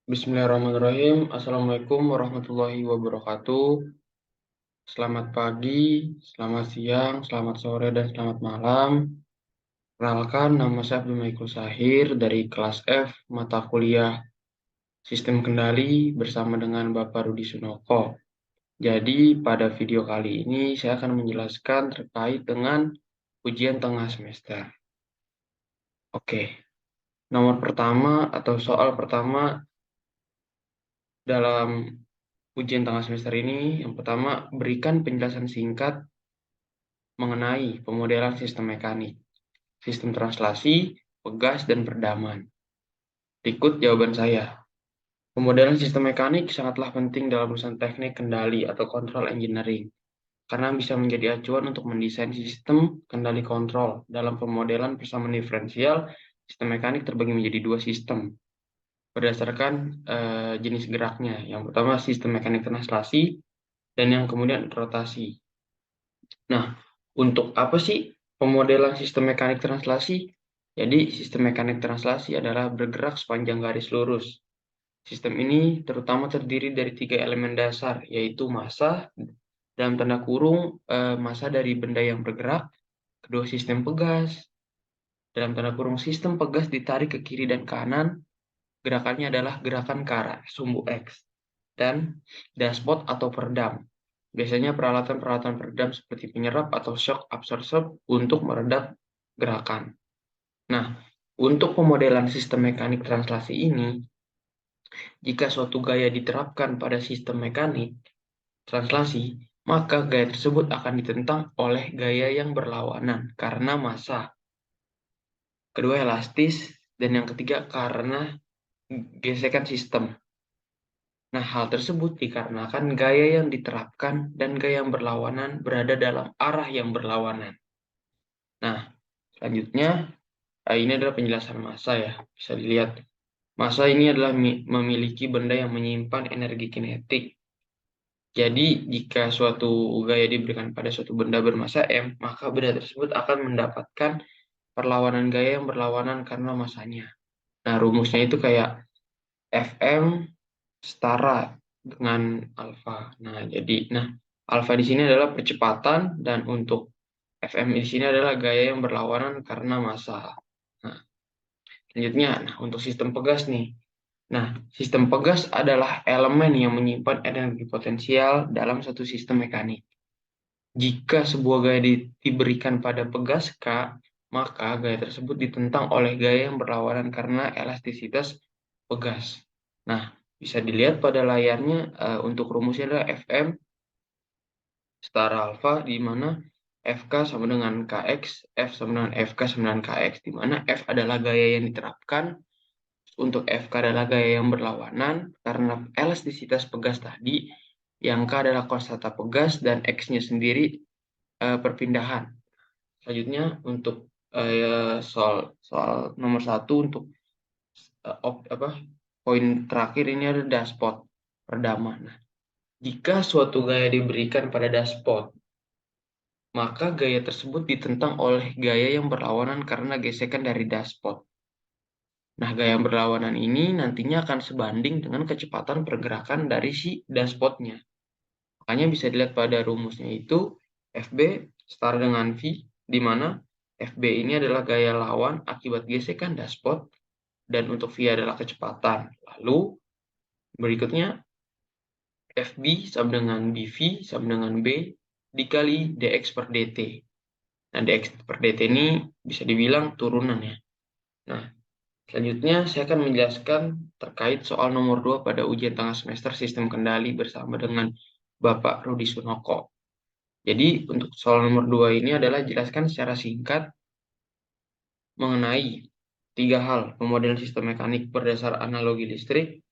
Bismillahirrahmanirrahim. Assalamualaikum warahmatullahi wabarakatuh. Selamat pagi, selamat siang, selamat sore, dan selamat malam. Perkenalkan, nama saya Abdul Maikul Sahir dari kelas F mata kuliah Sistem Kendali bersama dengan Bapak Rudi Sunoko. Jadi, pada video kali ini saya akan menjelaskan terkait dengan ujian tengah semester. Oke, nomor pertama atau soal pertama dalam ujian tengah semester ini, yang pertama, berikan penjelasan singkat mengenai pemodelan sistem mekanik, sistem translasi, pegas, dan perdaman. Berikut jawaban saya. Pemodelan sistem mekanik sangatlah penting dalam urusan teknik kendali atau control engineering, karena bisa menjadi acuan untuk mendesain sistem kendali kontrol. Dalam pemodelan persamaan diferensial, sistem mekanik terbagi menjadi dua sistem berdasarkan jenis geraknya. Yang pertama sistem mekanik translasi dan yang kemudian rotasi. Nah, untuk apa sih pemodelan sistem mekanik translasi? Jadi, sistem mekanik translasi adalah bergerak sepanjang garis lurus. Sistem ini terutama terdiri dari tiga elemen dasar, yaitu massa, dalam tanda kurung, massa dari benda yang bergerak, kedua sistem pegas, dalam tanda kurung sistem pegas ditarik ke kiri dan kanan, gerakannya adalah gerakan ke arah sumbu X, dan dashpot atau peredam. Biasanya peralatan-peralatan peredam seperti penyerap atau shock absorber untuk meredam gerakan. Nah, untuk pemodelan sistem mekanik translasi ini, jika suatu gaya diterapkan pada sistem mekanik translasi, maka gaya tersebut akan ditentang oleh gaya yang berlawanan karena massa. Kedua, elastis. Dan yang ketiga, karena gesekan sistem. Nah, hal tersebut dikarenakan gaya yang diterapkan dan gaya yang berlawanan berada dalam arah yang berlawanan. Nah, selanjutnya, ini adalah penjelasan massa ya. Bisa dilihat. Massa ini adalah memiliki benda yang menyimpan energi kinetik. Jadi, jika suatu gaya diberikan pada suatu benda bermassa M, maka benda tersebut akan mendapatkan perlawanan gaya yang berlawanan karena massanya. Nah, rumusnya itu kayak Fm setara dengan alfa. Nah, alfa di sini adalah percepatan dan untuk Fm di sini adalah gaya yang berlawanan karena massa. Nah, selanjutnya, untuk sistem pegas nih. Nah, sistem pegas adalah elemen yang menyimpan energi potensial dalam satu sistem mekanik. Jika sebuah gaya diberikan pada pegas K, maka gaya tersebut ditentang oleh gaya yang berlawanan karena elastisitas pegas. Nah, bisa dilihat pada layarnya untuk rumusnya adalah Fm setara alfa, di mana Fk sama dengan Kx, F sama dengan Fk sama dengan Kx, di mana F adalah gaya yang diterapkan, untuk Fk adalah gaya yang berlawanan, karena elastisitas pegas tadi, yang K adalah konstanta pegas, dan X-nya sendiri perpindahan. Selanjutnya, untuk soal nomor satu, untuk poin terakhir ini ada dashpot, peredaman. Nah, jika suatu gaya diberikan pada dashpot, maka gaya tersebut ditentang oleh gaya yang berlawanan karena gesekan dari dashpot. Nah, gaya yang berlawanan ini nantinya akan sebanding dengan kecepatan pergerakan dari si dashpotnya. Makanya bisa dilihat pada rumusnya itu Fb setara dengan V, di mana Fb ini adalah gaya lawan akibat gesekan dashpot, dan untuk V adalah kecepatan. Lalu berikutnya Fb sama dengan Bv sama dengan B dikali dx per dt. Nah, dx per dt ini bisa dibilang turunan ya. Nah, selanjutnya saya akan menjelaskan terkait soal nomor 2 pada ujian tengah semester sistem kendali bersama dengan Bapak Rudi Sunoko. Jadi, untuk soal nomor 2 ini adalah jelaskan secara singkat mengenai tiga hal: pemodelan sistem mekanik berdasar analogi listrik,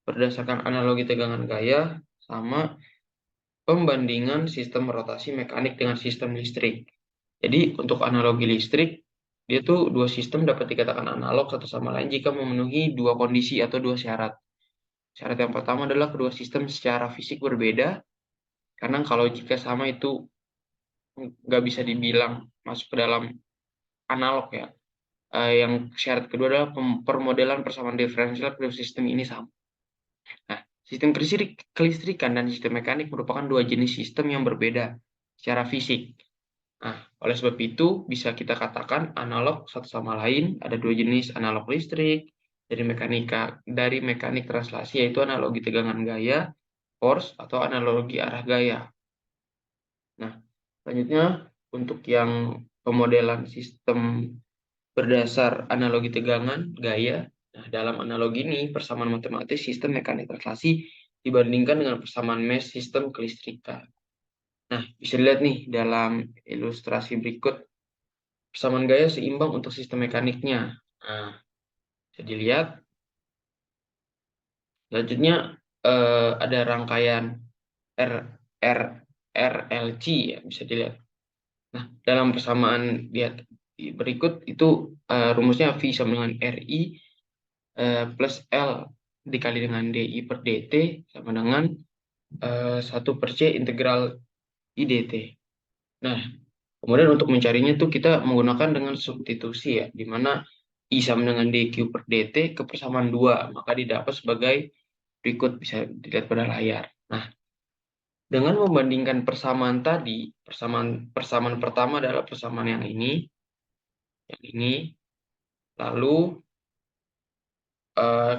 berdasarkan analogi tegangan gaya, sama pembandingan sistem rotasi mekanik dengan sistem listrik. Jadi, untuk analogi listrik, dia tuh dua sistem dapat dikatakan analog satu sama lain jika memenuhi dua kondisi atau dua syarat. Syarat yang pertama adalah kedua sistem secara fisik berbeda, karena kalau jika sama itu nggak bisa dibilang masuk ke dalam analog ya. Yang syarat kedua adalah permodelan persamaan diferensial kedua sistem ini sama. Nah, sistem kelistrikan dan sistem mekanik merupakan dua jenis sistem yang berbeda secara fisik. Nah, oleh sebab itu bisa kita katakan analog satu sama lain, ada dua jenis analog listrik dari mekanik translasi, yaitu analogi tegangan gaya, force, atau analogi arah gaya. Nah, selanjutnya untuk yang pemodelan sistem berdasar analogi tegangan gaya. Nah, dalam analogi ini persamaan matematis sistem mekanik translasi dibandingkan dengan persamaan mesh sistem kelistrikan. Nah, bisa dilihat nih dalam ilustrasi berikut, persamaan gaya seimbang untuk sistem mekaniknya. Nah, bisa dilihat. Selanjutnya ada rangkaian R, R, RLC ya, bisa dilihat. Nah, dalam persamaan lihat berikut itu rumusnya V sama dengan RI plus L dikali dengan DI per DT sama dengan 1 per C integral IDT. Nah, kemudian untuk mencarinya tuh kita menggunakan dengan substitusi ya, di mana I sama dengan DQ per DT ke persamaan 2, maka didapat sebagai berikut, bisa dilihat pada layar. Nah, dengan membandingkan persamaan tadi, persamaan pertama adalah persamaan yang ini, lalu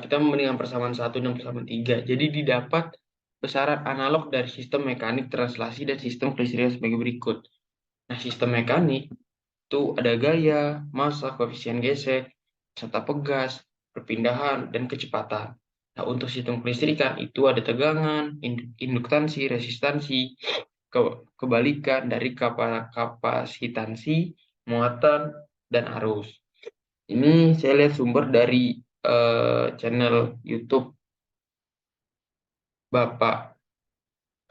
kita membandingkan persamaan 1 dan persamaan 3. Jadi didapat besaran analog dari sistem mekanik translasi dan sistem kelistrikan sebagai berikut. Nah, sistem mekanik itu ada gaya, massa, koefisien gesek, serta pegas, perpindahan, dan kecepatan. Nah, untuk sistem kelistrikan itu ada tegangan, induktansi, resistansi, kebalikan dari kapasitansi, muatan, dan arus. Ini saya lihat sumber dari channel YouTube Bapak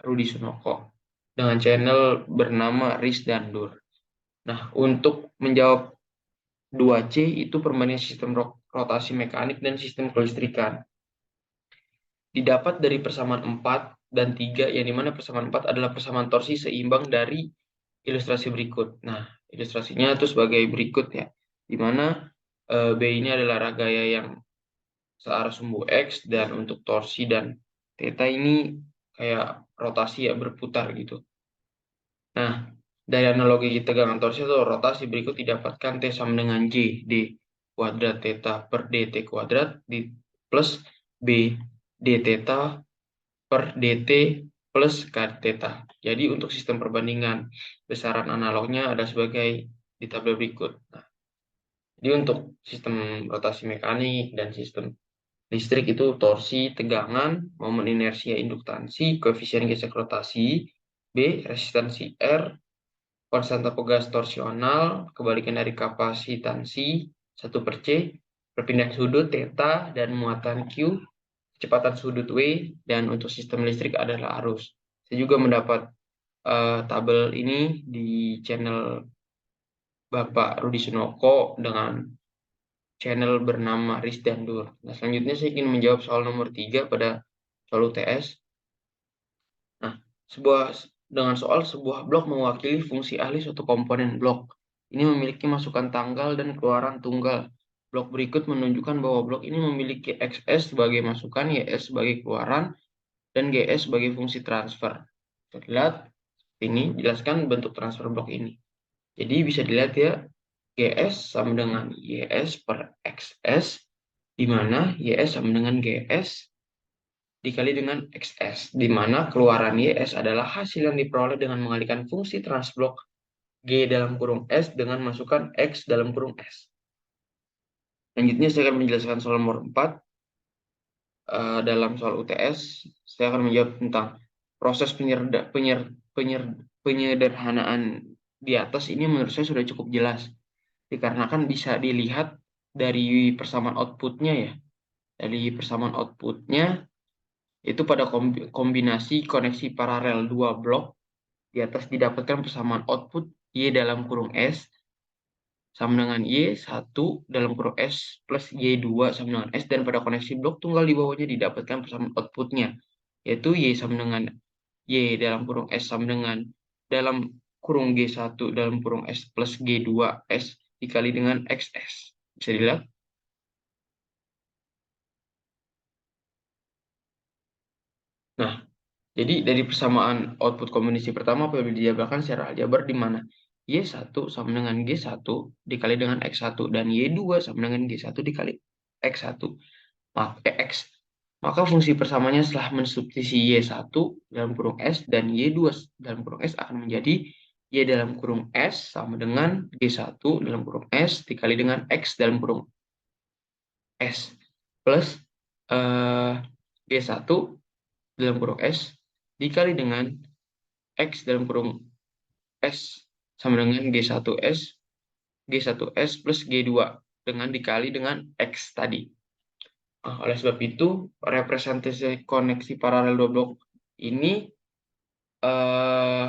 Rudi Sunoko dengan channel bernama Riz Dandur. Nah, untuk menjawab 2C itu perbandingan sistem rotasi mekanik dan sistem kelistrikan. Didapat dari persamaan 4 dan 3, yang dimana persamaan 4 adalah persamaan torsi seimbang dari ilustrasi berikut. Nah, ilustrasinya itu sebagai berikut ya, dimana B ini adalah gaya yang searah sumbu X, dan untuk torsi dan theta ini kayak rotasi ya, berputar gitu. Nah, dari analogi tegangan torsi atau rotasi berikut didapatkan T sama dengan J D kuadrat theta per dt kuadrat plus B d theta per dt plus k theta. Jadi untuk sistem perbandingan besaran analognya ada sebagai di tabel berikut. Nah, jadi untuk sistem rotasi mekanik dan sistem listrik itu torsi, tegangan, momen inersia, induktansi, koefisien gesek rotasi, B, resistansi R, konstanta pegas torsional, kebalikan dari kapasitansi 1 per C, perpindahan sudut theta, dan muatan Q, kecepatan sudut W, dan untuk sistem listrik adalah arus. Saya juga mendapat tabel ini di channel Bapak Rudi Sunoko dengan channel bernama Riz Dandur. Nah, selanjutnya saya ingin menjawab soal nomor 3 pada soal UTS. Nah, dengan soal sebuah blok mewakili fungsi ahli suatu komponen blok. Ini memiliki masukan tanggal dan keluaran tunggal. Blok berikut menunjukkan bahwa blok ini memiliki XS sebagai masukan, YS sebagai keluaran, dan GS sebagai fungsi transfer. Bisa dilihat ini jelaskan bentuk transfer blok ini. Jadi bisa dilihat ya, GS sama dengan YS per XS, di mana YS sama dengan GS dikali dengan XS, di mana keluaran YS adalah hasil yang diperoleh dengan mengalihkan fungsi transblok G dalam kurung S dengan masukan X dalam kurung S. Selanjutnya saya akan menjelaskan soal nomor 4. Dalam soal UTS, saya akan menjawab tentang proses penyederhanaan di atas ini menurut saya sudah cukup jelas. Dikarenakan bisa dilihat dari persamaan outputnya ya. Dari persamaan outputnya itu pada kombinasi koneksi paralel dua blok, di atas didapatkan persamaan output Y dalam kurung S sama dengan Y1 dalam kurung S plus Y2 sama dengan S, dan pada koneksi blok tunggal di bawahnya didapatkan persamaan outputnya, yaitu Y sama dengan Y dalam kurung S sama dengan dalam kurung G1 dalam kurung S plus G2 S dikali dengan XS. Bisa dilihat? Nah, jadi dari persamaan output kombinasi pertama apabila dijabarkan secara aljabar di mana Y1 sama dengan G1 dikali dengan X1 dan Y2 sama dengan G1 dikali X1. X. Maka fungsi persamanya setelah mensubstitusi Y1 dalam kurung S dan Y2 dalam kurung S akan menjadi Y dalam kurung S sama dengan G1 dalam kurung S dikali dengan X dalam kurung S plus G1 dalam kurung S dikali dengan X dalam kurung S sama dengan G1S plus G2 dengan dikali dengan X tadi. Oleh sebab itu, representasi koneksi paralel dua blok ini eh,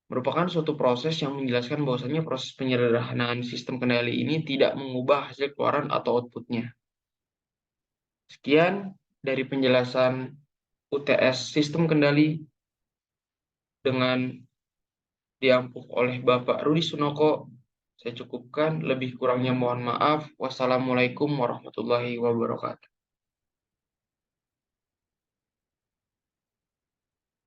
merupakan suatu proses yang menjelaskan bahwasanya proses penyederhanaan sistem kendali ini tidak mengubah hasil keluaran atau outputnya. Sekian dari penjelasan UTS sistem kendali dengan diampu oleh Bapak Rudi Sunoko. Saya cukupkan, lebih kurangnya mohon maaf. Wassalamualaikum warahmatullahi wabarakatuh.